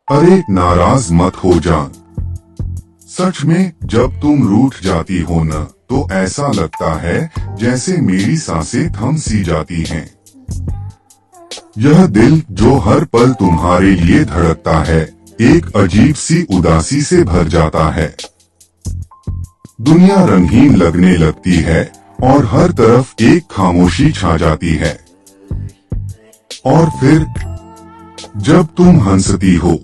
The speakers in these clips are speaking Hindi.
अरे नाराज मत हो जान। सच में जब तुम रूठ जाती हो न तो ऐसा लगता है जैसे मेरी सांसें थम सी जाती हैं। यह दिल जो हर पल तुम्हारे लिए धड़कता है एक अजीब सी उदासी से भर जाता है। दुनिया रंगीन लगने लगती है और हर तरफ एक खामोशी छा जाती है। और फिर जब तुम हंसती हो,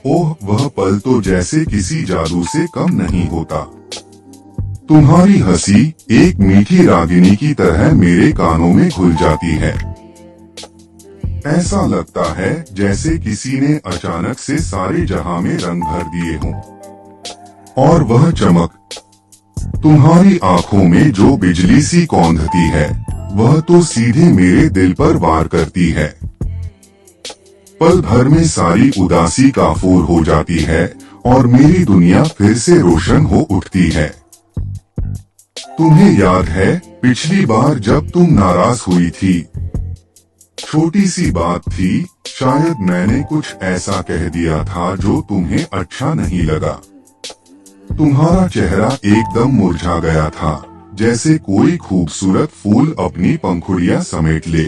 ओह वह पल तो जैसे किसी जादू से कम नहीं होता। तुम्हारी हंसी एक मीठी रागिनी की तरह मेरे कानों में घुल जाती है। ऐसा लगता है जैसे किसी ने अचानक से सारे जहां में रंग भर दिए हों। और वह चमक तुम्हारी आंखों में जो बिजली सी कौंधती है वह तो सीधे मेरे दिल पर वार करती है। पल भर में सारी उदासी काफूर हो जाती है और मेरी दुनिया फिर से रोशन हो उठती है। तुम्हें याद है पिछली बार जब तुम नाराज हुई थी? छोटी सी बात थी, शायद मैंने कुछ ऐसा कह दिया था जो तुम्हें अच्छा नहीं लगा। तुम्हारा चेहरा एकदम मुरझा गया था, जैसे कोई खूबसूरत फूल अपनी पंखुड़ियां समेट ले।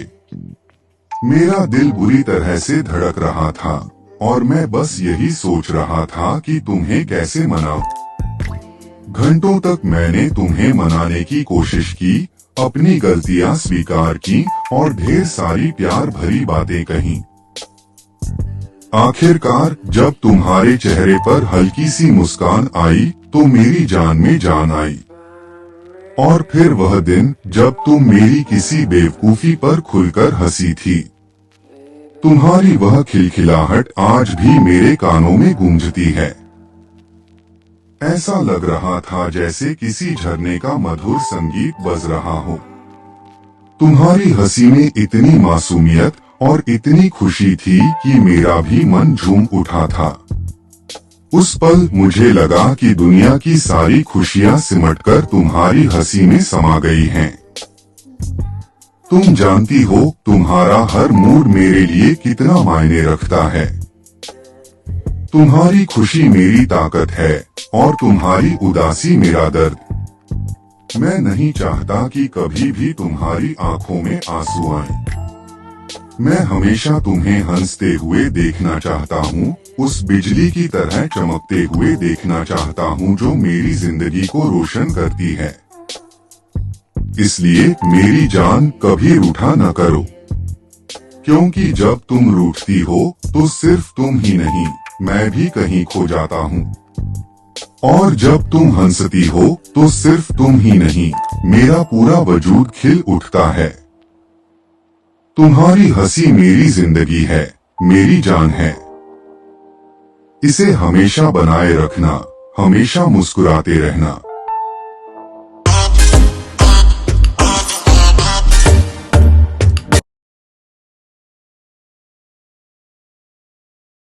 मेरा दिल बुरी तरह से धड़क रहा था और मैं बस यही सोच रहा था कि तुम्हें कैसे मनाऊं। घंटों तक मैंने तुम्हें मनाने की कोशिश की, अपनी गलतियां स्वीकार की और ढेर सारी प्यार भरी बातें कही। आखिरकार जब तुम्हारे चेहरे पर हल्की सी मुस्कान आई तो मेरी जान में जान आई। और फिर वह दिन जब तुम मेरी किसी बेवकूफी पर खुलकर हंसी थी। तुम्हारी वह खिलखिलाहट आज भी मेरे कानों में गूंजती है। ऐसा लग रहा था जैसे किसी झरने का मधुर संगीत बज रहा हो। तुम्हारी हंसी में इतनी मासूमियत और इतनी खुशी थी कि मेरा भी मन झूम उठा था। उस पल मुझे लगा कि दुनिया की सारी खुशियां सिमटकर तुम्हारी हंसी में समा गई हैं। तुम जानती हो तुम्हारा हर मूड मेरे लिए कितना मायने रखता है। तुम्हारी खुशी मेरी ताकत है और तुम्हारी उदासी मेरा दर्द। मैं नहीं चाहता कि कभी भी तुम्हारी आंखों में आंसू आए। मैं हमेशा तुम्हें हंसते हुए देखना चाहता हूँ, उस बिजली की तरह चमकते हुए देखना चाहता हूँ जो मेरी जिंदगी को रोशन करती है। इसलिए मेरी जान कभी रूठा न करो, क्योंकि जब तुम रूठती हो तो सिर्फ तुम ही नहीं मैं भी कहीं खो जाता हूँ। और जब तुम हंसती हो तो सिर्फ तुम ही नहीं मेरा पूरा वजूद खिल उठता है। तुम्हारी हंसी मेरी जिंदगी है, मेरी जान है। इसे हमेशा बनाए रखना, हमेशा मुस्कुराते रहना।